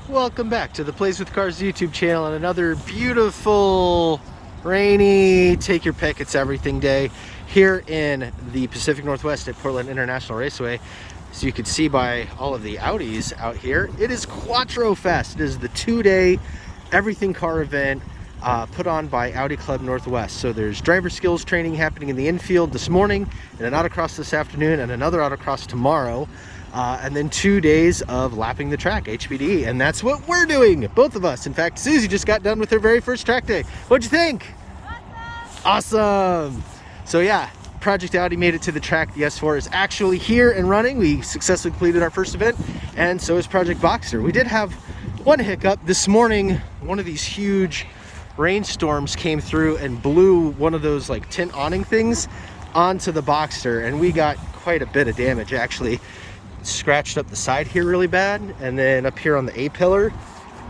Welcome back to the Plays with Cars YouTube channel and another beautiful, rainy, take your pick, it's everything day here in the Pacific Northwest at Portland International Raceway. As you can see by all of the Audis out here, it is Quattrofest. It is the two-day everything car event put on by Audi Club Northwest. So there's driver skills training happening in the infield this morning, and an autocross this afternoon, and another autocross tomorrow. And then 2 days of lapping the track, HPDE, and that's what we're doing, both of us. In fact, Susie just got done with her very first track day. What'd you think? Awesome! So yeah, Project Audi made it to the track. The S4 is actually here and running. We successfully completed our first event, and so is Project Boxster. We did have one hiccup this morning. One of these huge rainstorms came through and blew one of those like tint awning things onto the Boxster, and we got quite a bit of damage actually. Scratched up the side here really bad, and then up here on the A-pillar,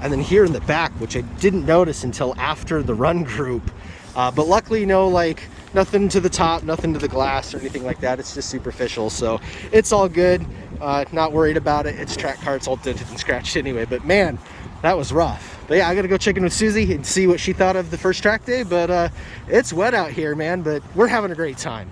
and then here in the back, which I didn't notice until after the run group. But luckily, no, like nothing to the top, nothing to the glass or anything like that. It's just superficial, so it's all good. Not worried about it. It's track car, it's all dented and scratched anyway, but man, that was rough. But yeah, I gotta go check in with Susie and see what she thought of the first track day, but it's wet out here, man, but we're having a great time.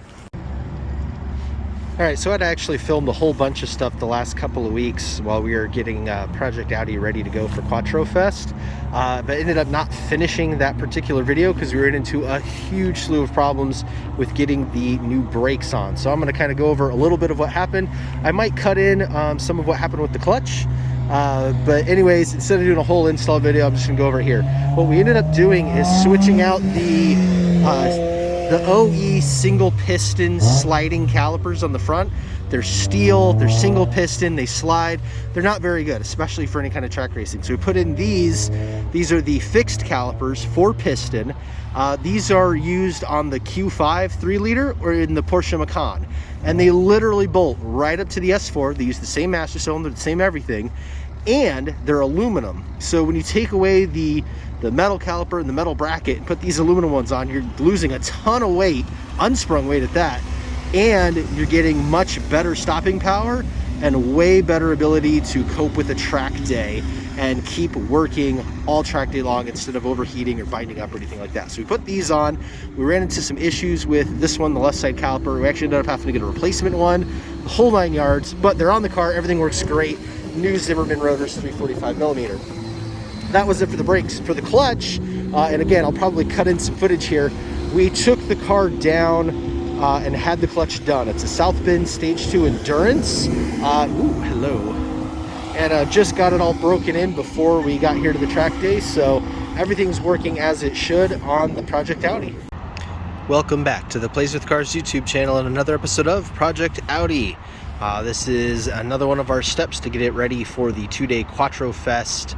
Alright, so I'd actually filmed a whole bunch of stuff the last couple of weeks while we were getting Project Audi ready to go for Quattrofest, but ended up not finishing that particular video because we ran into a huge slew of problems with getting the new brakes on. So I'm going to kind of go over a little bit of what happened. I might cut in some of what happened with the clutch, but anyways, instead of doing a whole install video, I'm just going to go over here. What we ended up doing is switching out the OE single piston sliding calipers on the front. They're steel, they're single piston, they slide. They're not very good, especially for any kind of track racing. So we put in these are the fixed calipers, 4 piston. These are used on the Q5 3-liter or in the Porsche Macan. And they literally bolt right up to the S4. They use the same master cylinder, the same everything, and they're aluminum. So when you take away the metal caliper and the metal bracket and put these aluminum ones on, you're losing a ton of weight, unsprung weight at that, and you're getting much better stopping power and way better ability to cope with a track day and keep working all track day long instead of overheating or binding up or anything like that. So we put these on. We ran into some issues with this one, the left side caliper. We actually ended up having to get a replacement one, the whole 9 yards, but they're on the car. Everything works great. New Zimmerman rotors, 345 millimeter. That was it for the brakes. For the clutch, and again, I'll probably cut in some footage here, we took the car down and had the clutch done. It's a South Bend Stage 2 Endurance. Ooh, hello. And just got it all broken in before we got here to the track day, so everything's working as it should on the Project Audi. Welcome back to the Plays with Cars YouTube channel and another episode of Project Audi. This is another one of our steps to get it ready for the 2-day Quattrofest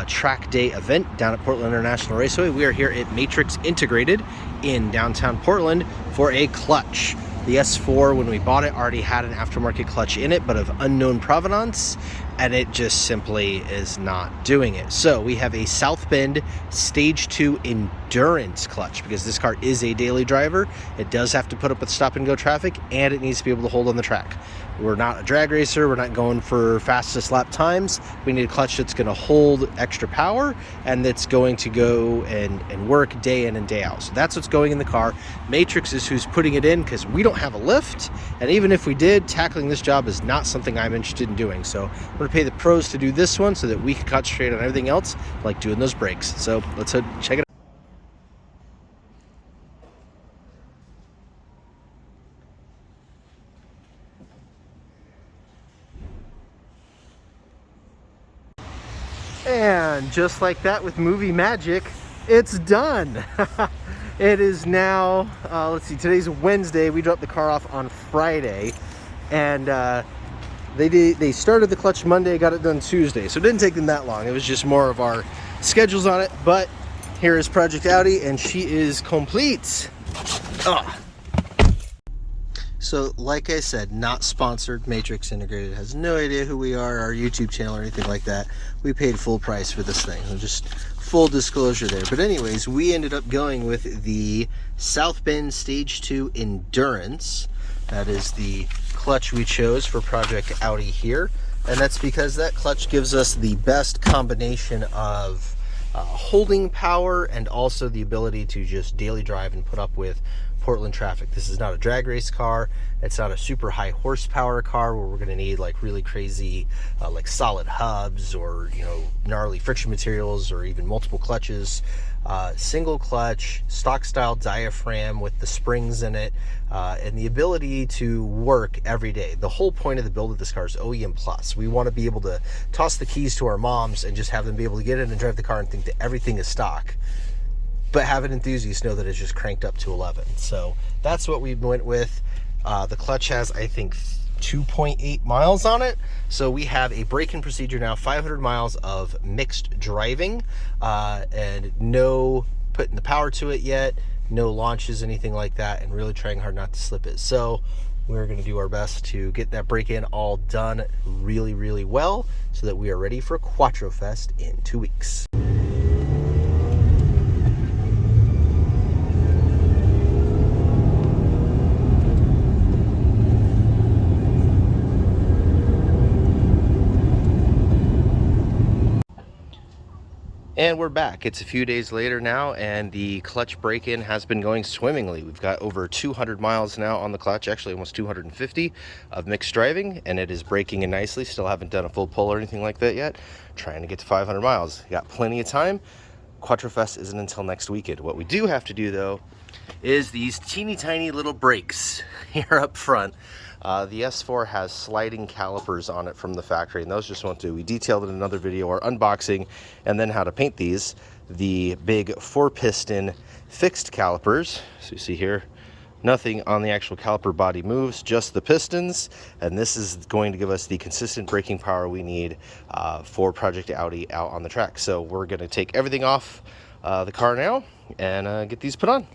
track day event down at Portland International Raceway. We are here at Matrix Integrated in downtown Portland for a clutch. The S4, when we bought it, already had an aftermarket clutch in it, but of unknown provenance, and it just simply is not doing it. So we have a South Bend Stage 2 Endurance clutch because this car is a daily driver. It does have to put up with stop and go traffic, and it needs to be able to hold on the track. We're not a drag racer. We're not going for fastest lap times. We need a clutch that's going to hold extra power and that's going to go and work day in and day out. So that's what's going in the car. Matrix is who's putting it in because we don't have a lift. And even if we did, tackling this job is not something I'm interested in doing. So I'm going to pay the pros to do this one so that we can concentrate on everything else, like doing those brakes. So let's check it out. And just like that, with movie magic, it's done. It is now, let's see, today's Wednesday. We dropped the car off on Friday, and they started the clutch Monday, got it done Tuesday. So it didn't take them that long. It was just more of our schedules on it. But here is Project Audi, and she is complete. So like I said, not sponsored. Matrix Integrated has no idea who we are, our YouTube channel or anything like that. We paid full price for this thing. So just full disclosure there. But anyways, we ended up going with the South Bend Stage 2 Endurance. That is the clutch we chose for Project Audi here. and that's because that clutch gives us the best combination of holding power and also the ability to just daily drive and put up with Portland traffic. This is not a drag race car. It's not a super high horsepower car where we're going to need like really crazy like solid hubs or, you know, gnarly friction materials or even multiple clutches. Single clutch, stock style diaphragm with the springs in it, and the ability to work every day. The whole point of the build of this car is OEM plus. We want to be able to toss the keys to our moms and just have them be able to get in and drive the car and think that everything is stock, but have an enthusiast know that it's just cranked up to 11. So that's what we went with. The clutch has, I think, 2.8 miles on it. So we have a break-in procedure now, 500 miles of mixed driving, and no putting the power to it yet, no launches, anything like that, and really trying hard not to slip it. So we're going to do our best to get that break-in all done really, really well so that we are ready for Quattrofest in 2 weeks. And we're back. It's a few days later now, and the clutch break-in has been going swimmingly. We've got over 200 miles now on the clutch, actually almost 250 of mixed driving, and it is breaking in nicely. Still haven't done a full pull or anything like that yet. Trying to get to 500 miles. Got plenty of time. Quattrofest isn't until next weekend. What we do have to do, though, is these teeny tiny little brakes here up front. The S4 has sliding calipers on it from the factory, and those just won't do. We detailed in another video our unboxing and then how to paint these. The big 4-piston fixed calipers, so you see here, nothing on the actual caliper body moves, just the pistons, and this is going to give us the consistent braking power we need for Project Audi out on the track. So we're going to take everything off the car now and get these put on.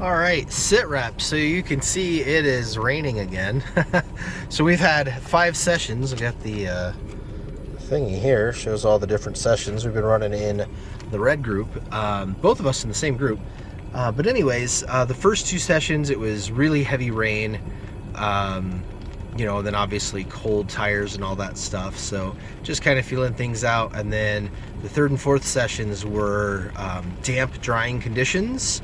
All right, sit rep. So you can see it is raining again. So we've had 5 sessions. We've got the thingy here, shows all the different sessions. We've been running in the red group, both of us in the same group. But anyways, the first 2 sessions, it was really heavy rain, you know, then obviously cold tires and all that stuff. So just kind of feeling things out. And then the 3rd and 4th sessions were damp, drying conditions.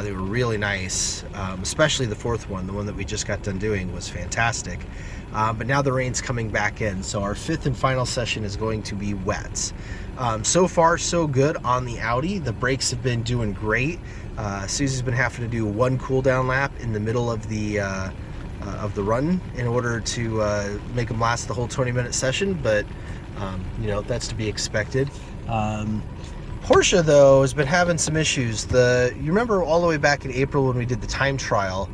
They were really nice, especially the 4th one, the one that we just got done doing, was fantastic. But now the rain's coming back in, so our 5th and final session is going to be wet. So far, so good on the Audi. The brakes have been doing great. Susie's been having to do 1 cool down lap in the middle of the run in order to make them last the whole 20-minute session, but you know, that's to be expected. Porsche, though, has been having some issues. You remember all the way back in April when we did the time trial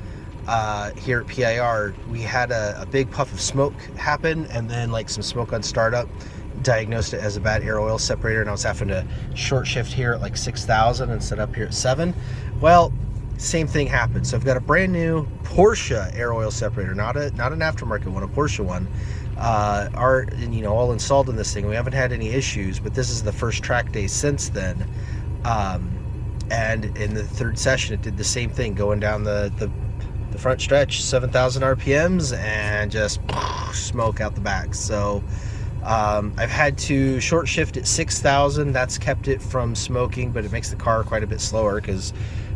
here at PIR, we had a big puff of smoke happen, and then like some smoke on startup. Diagnosed it as a bad air oil separator, and I was having to short shift here at like 6,000 and set up here at 7. Well, same thing happened. So I've got a brand new Porsche air oil separator, not an aftermarket one, a Porsche one. You know, all installed in this thing. We haven't had any issues, but this is the first track day since then. And in the 3rd session, it did the same thing, going down the front stretch, 7,000 RPMs, and just smoke out the back. So I've had to short shift at 6,000. That's kept it from smoking, but it makes the car quite a bit slower because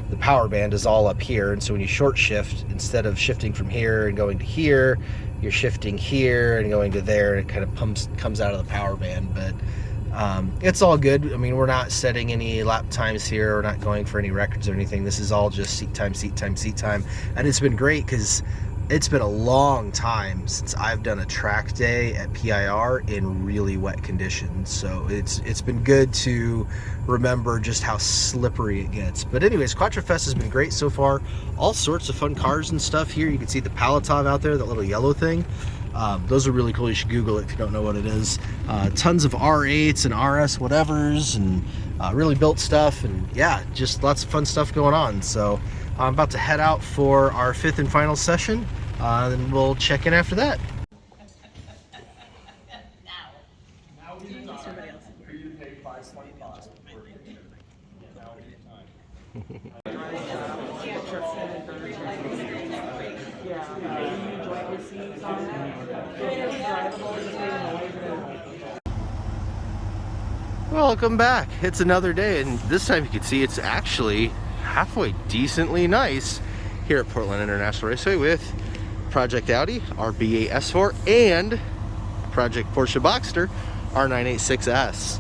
the power band is all up here. And so when you short shift, instead of shifting from here and going to here, you're shifting here and going to there, and it kind of comes out of the power band. But it's all good. I mean, we're not setting any lap times here. We're not going for any records or anything. This is all just seat time, seat time, seat time. And it's been great because it's been a long time since I've done a track day at PIR in really wet conditions. So it's been good to remember just how slippery it gets. But anyways, Quattrofest has been great so far. All sorts of fun cars and stuff here. You can see the Palatov out there, that little yellow thing. Those are really cool. You should Google it if you don't know what it is. Tons of R8s and RS whatevers and really built stuff. And yeah, just lots of fun stuff going on. So I'm about to head out for our 5th and final session. Then we'll check in after that. Welcome back. It's another day, and this time you can see it's actually halfway decently nice here at Portland International Raceway with Project Audi, our B8 S4, and Project Porsche Boxster, our 986S.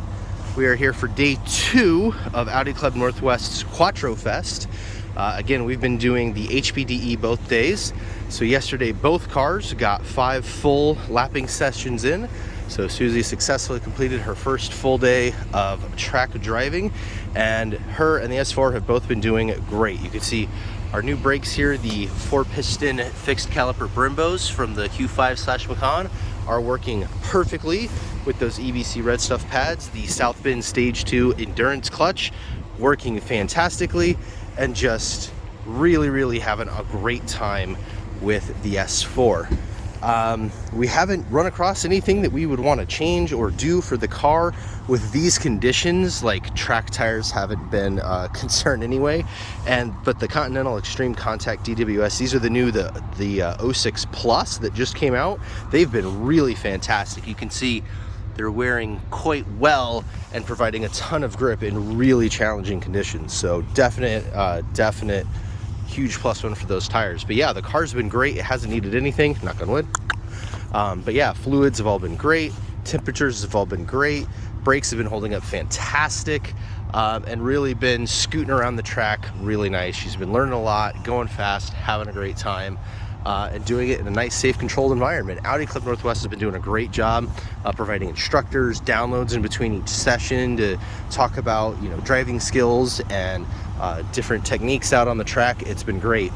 We are here for day 2 of Audi Club Northwest Quattrofest. Again, we've been doing the HPDE both days. So yesterday, both cars got 5 full lapping sessions in. So Susie successfully completed her first full day of track driving, and her and the S4 have both been doing great. You can see our new brakes here, the 4-piston fixed caliper Brimbos from the Q5/Macan, are working perfectly with those EBC Red Stuff pads. The South Bend Stage 2 Endurance clutch working fantastically, and just really having a great time with the S4. We haven't run across anything that we would want to change or do for the car with these conditions. Like track tires haven't been a concern anyway, but the Continental Extreme Contact DWS, these are the new the 06 Plus that just came out. They've been really fantastic. You can see they're wearing quite well and providing a ton of grip in really challenging conditions. So definite huge plus one for those tires. But yeah, the car's been great. It hasn't needed anything, knock on wood. But yeah, fluids have all been great. Temperatures have all been great. Brakes have been holding up fantastic, and really been scooting around the track really nice. She's been learning a lot, going fast, having a great time, and doing it in a nice, safe, controlled environment. Audi Club Northwest has been doing a great job providing instructors, downloads in between each session to talk about, you know, driving skills and different techniques out on the track. It's been great.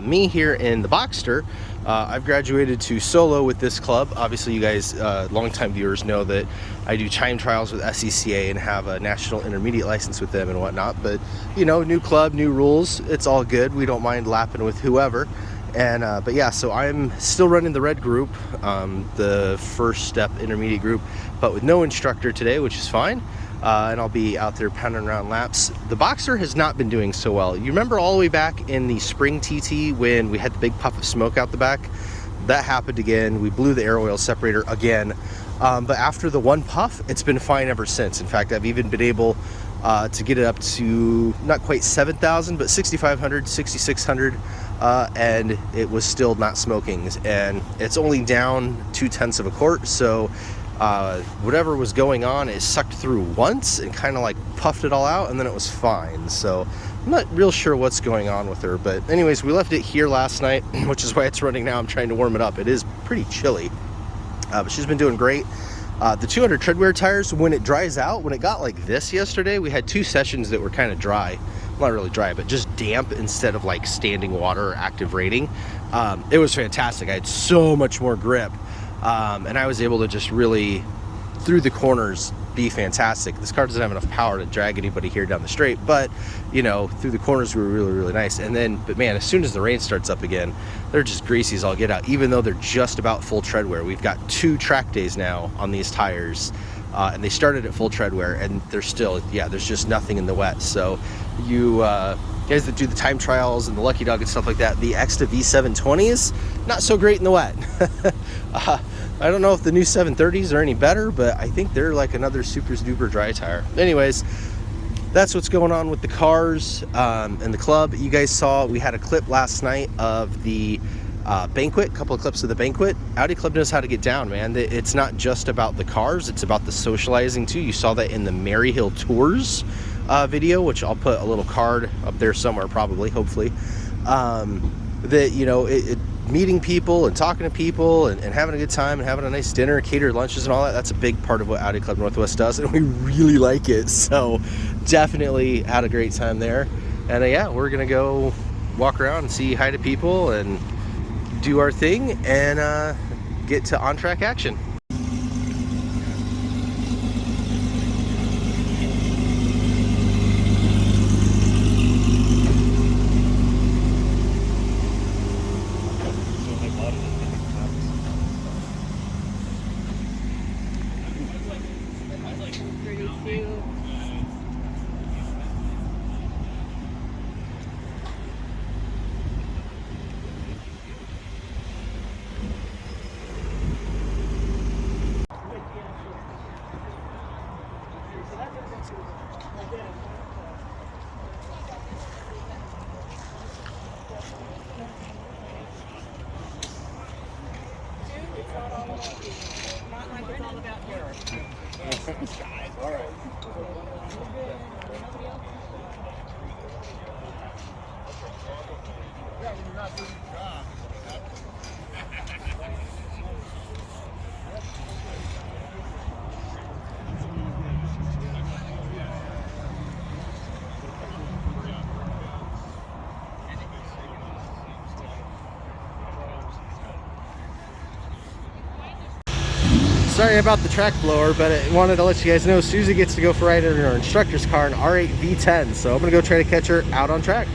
Me here in the Boxster, I've graduated to solo with this club. Obviously, you guys, longtime viewers, know that I do time trials with SCCA and have a national intermediate license with them and whatnot. But, you know, new club, new rules. It's all good. We don't mind lapping with whoever. And but yeah, so I'm still running the red group, the first step intermediate group, but with no instructor today, which is fine. And I'll be out there pounding around laps. The Boxster has not been doing so well. You remember all the way back in the spring TT when we had the big puff of smoke out the back? That happened again. We blew the air oil separator again. But after the one puff, it's been fine ever since. In fact, I've even been able to get it up to not quite 7,000, but 6,500, 6,600, and it was still not smoking. And it's only down 0.2 of a quart, so whatever was going on is sucked through once and kind of like puffed it all out, and then it was fine. So I'm not real sure what's going on with her, but anyways, we left it here last night, which is why it's running now. I'm trying to warm it up. It is pretty chilly, but she's been doing great. The 200 treadwear tires, when it dries out, when it got like this yesterday, we had 2 sessions that were kind of dry. Not really dry, but just damp instead of like standing water or active rating. It was fantastic. I had so much more grip. And I was able to just really, through the corners, be fantastic. This car doesn't have enough power to drag anybody here down the straight, but, you know, through the corners we were really nice. And then, but man, as soon as the rain starts up again, they're just greasy as all get out, even though they're just about full treadwear. We've got 2 track days now on these tires, and they started at full treadwear, and they're still, yeah, there's just nothing in the wet. So you guys that do the time trials and the Lucky Dog and stuff like that, the Exta V720s, not so great in the wet. I don't know if the new 730s are any better, but I think they're like another super duper dry tire. Anyways, that's what's going on with the cars and the club. You guys saw we had a clip last night of the banquet, a couple of clips of the banquet. Audi Club knows how to get down, man. It's not just about the cars, it's about the socializing too. You saw that in the Maryhill Tours video, which I'll put a little card up there somewhere, probably, hopefully. That, you know, meeting people and talking to people and having a good time and having a nice dinner, catered lunches and all that, that's a big part of what Audi Club Northwest does, and we really like it. So definitely had a great time there. And yeah, we're gonna go walk around and see hi to people and do our thing and get to on-track action. All right. Sorry about the track blower, but I wanted to let you guys know Susie gets to go for a ride in her instructor's car, an R8 V10. So I'm going to go try to catch her out on track.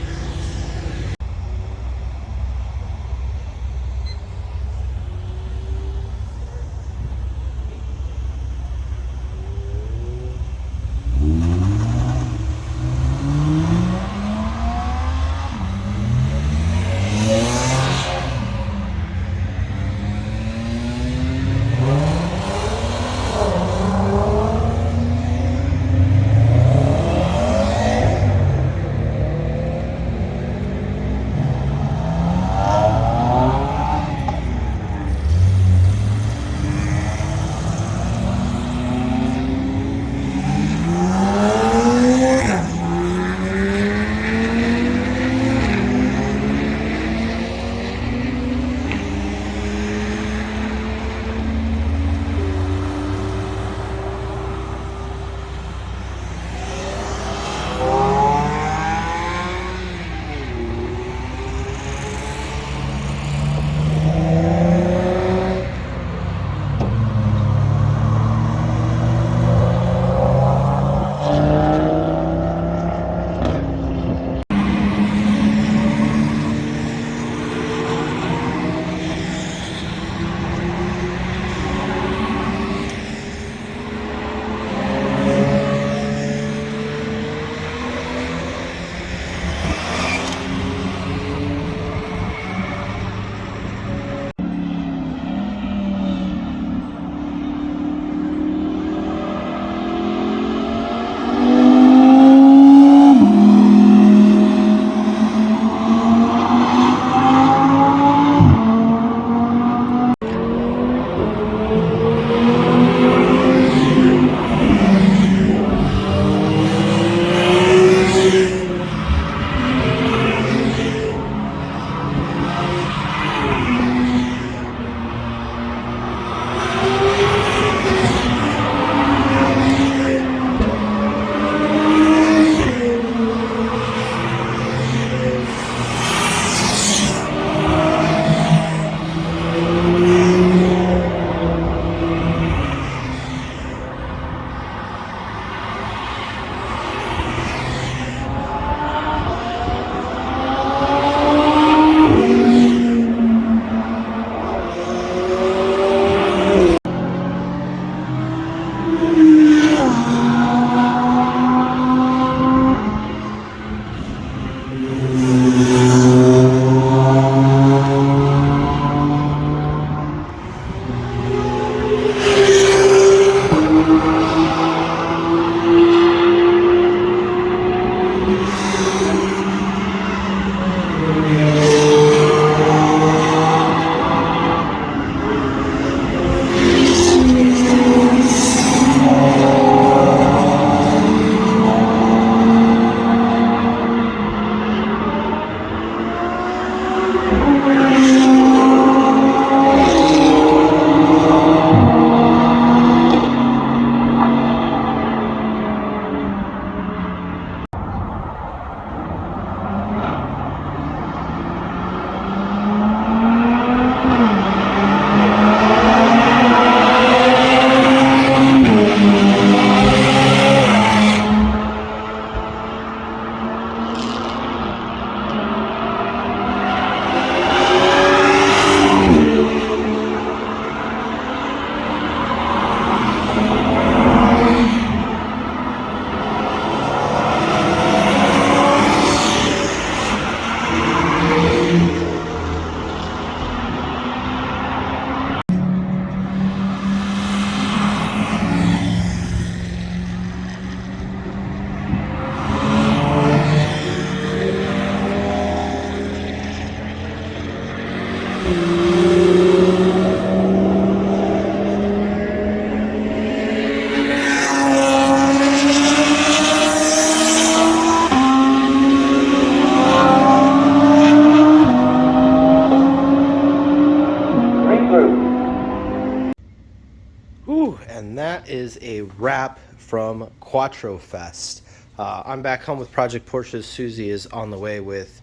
Whew, and that is a wrap from Quattrofest. I'm back home with Project Porsche. Susie is on the way with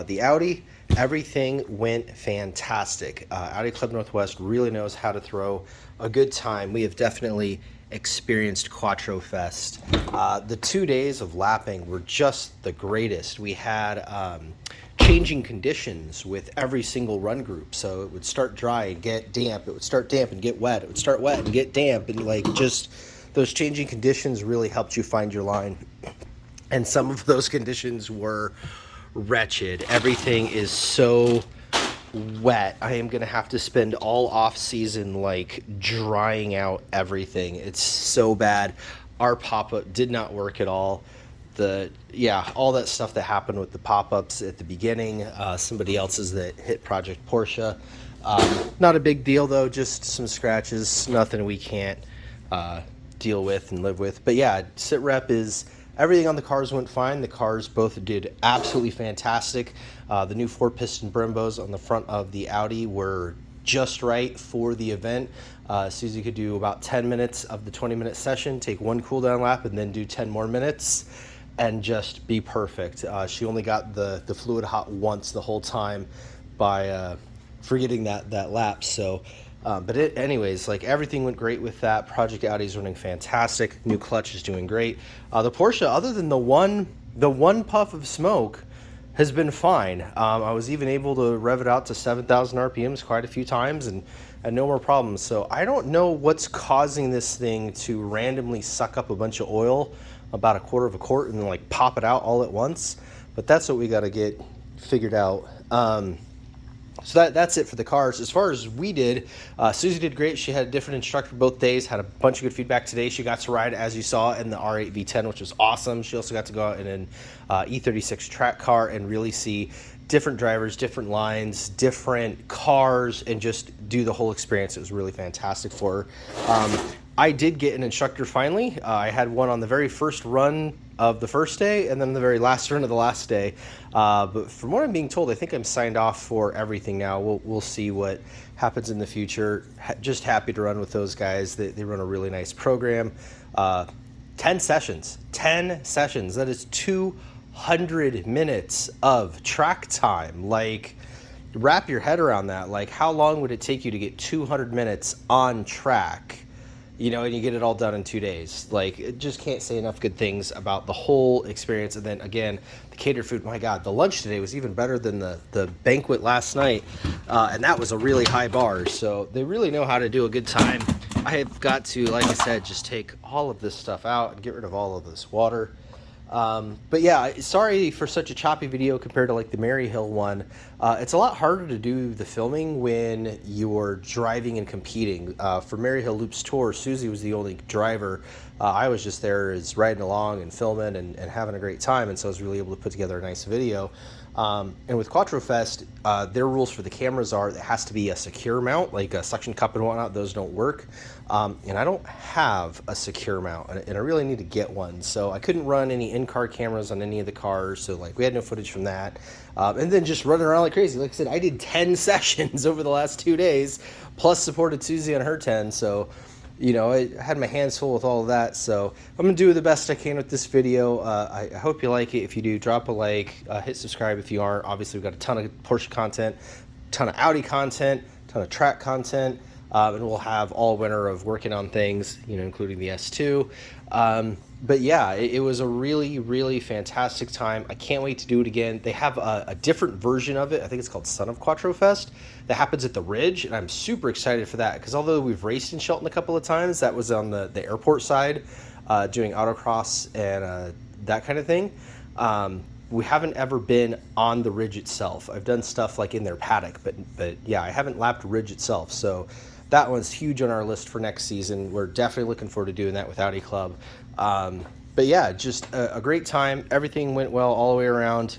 the Audi. Everything went fantastic. Audi Club Northwest really knows how to throw a good time. We have definitely experienced Quattrofest. The 2 days of lapping were just the greatest. We had changing conditions with every single run group. So it would start dry and get damp. It would start damp and get wet. It would start wet and get damp. And like just those changing conditions really helped you find your line. And some of those conditions were wretched. Everything is so wet. I am going to have to spend all off season like drying out everything. It's so bad. Our pop-up did not work at all. All that stuff that happened with the pop-ups at the beginning, somebody else's that hit Project Porsche. Not a big deal though, just some scratches, nothing we can't deal with and live with. But yeah, sit rep is everything on the cars went fine. The cars both did absolutely fantastic. The new 4-piston Brembos on the front of the Audi were just right for the event. Susie could do about 10 minutes of the 20-minute session, take one cool down lap, and then do 10 more minutes and just be perfect. She only got the fluid hot once the whole time by forgetting that lap. So, anyways, like everything went great with that. Project Audi is running fantastic. New clutch is doing great. The Porsche, other than the one puff of smoke, has been fine. I was even able to rev it out to 7,000 RPMs quite a few times and no more problems. So I don't know what's causing this thing to randomly suck up a bunch of oil, about 1/4 of a quart, and then like pop it out all at once. But that's what we got to get figured out. So that's it for the cars. As far as we did, Susie did great. She had a different instructor both days, had a bunch of good feedback today. She got to ride, as you saw, in the R8 V10, which was awesome. She also got to go out in an E36 track car and really see different drivers, different lines, different cars, and just do the whole experience. It was really fantastic for her. I did get an instructor finally. I had one on the very first run of the first day and then the very last run of the last day. But from what I'm being told, I think I'm signed off for everything now. We'll see what happens in the future. Just happy to run with those guys. They run a really nice program. 10 sessions. That is 200 minutes of track time. Like, wrap your head around that. Like, how long would it take you to get 200 minutes on track? You know, and you get it all done in 2 days. Like, just can't say enough good things about the whole experience. And then again, the catered food, my God, the lunch today was even better than the banquet last night. And that was a really high bar. So they really know how to do a good time. I have got to, like I said, just take all of this stuff out and get rid of all of this water. But yeah, sorry for such a choppy video compared to like the Maryhill one. It's a lot harder to do the filming when you're driving and competing. For Maryhill Loops Tour, Susie was the only driver. I was just there as riding along and filming and having a great time, and so I was really able to put together a nice video. And with Quattrofest, their rules for the cameras are it has to be a secure mount, like a suction cup and whatnot. Those don't work. And I don't have a secure mount, and I really need to get one. So I couldn't run any in-car cameras on any of the cars. So like we had no footage from that. And then just running around like crazy. Like I said, I did 10 sessions over the last 2 days, plus supported Susie on her 10. So, you know, I had my hands full with all of that. So I'm going to do the best I can with this video. I hope you like it. If you do, drop a like, hit subscribe if you aren't. Obviously, we've got a ton of Porsche content, ton of Audi content, ton of track content. And we'll have all winter of working on things, you know, including the S2. But yeah, it was a really, really fantastic time. I can't wait to do it again. They have a different version of it. I think it's called Son of Quattrofest. That happens at the Ridge, and I'm super excited for that because although we've raced in Shelton a couple of times, that was on the airport side, doing autocross and that kind of thing. We haven't ever been on the Ridge itself. I've done stuff like in their paddock, but yeah, I haven't lapped Ridge itself. So that one's huge on our list for next season. We're definitely looking forward to doing that with Audi Club. But yeah, just a great time. Everything went well all the way around.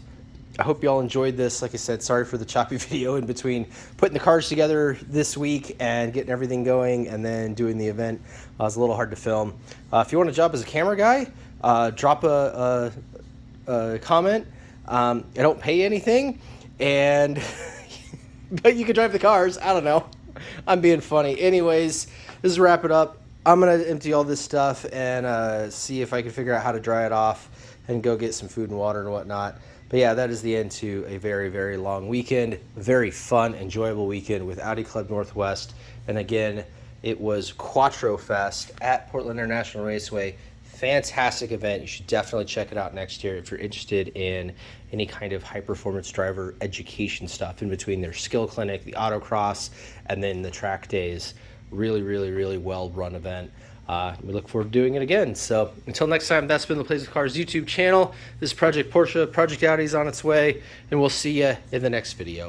I hope you all enjoyed this. Like I said, sorry for the choppy video in between putting the cars together this week and getting everything going and then doing the event. It was a little hard to film. If you want to job as a camera guy, drop a comment. I don't pay anything, and but you can drive the cars. I don't know. I'm being funny. Anyways, this is wrap it up. I'm gonna empty all this stuff and see if I can figure out how to dry it off and go get some food and water and whatnot. But yeah, that is the end to a very, very long weekend. Very fun, enjoyable weekend with Audi Club Northwest. And again, it was Quattrofest at Portland International Raceway. Fantastic event. You should definitely check it out next year if you're interested in any kind of high performance driver education stuff in between their skill clinic, the autocross, and then the track days. Really well run event. We look forward to doing it again. So until next time, that's been the Plays with Cars YouTube channel. This is Project Porsche. Project Audi is on its way, and we'll see you in the next video.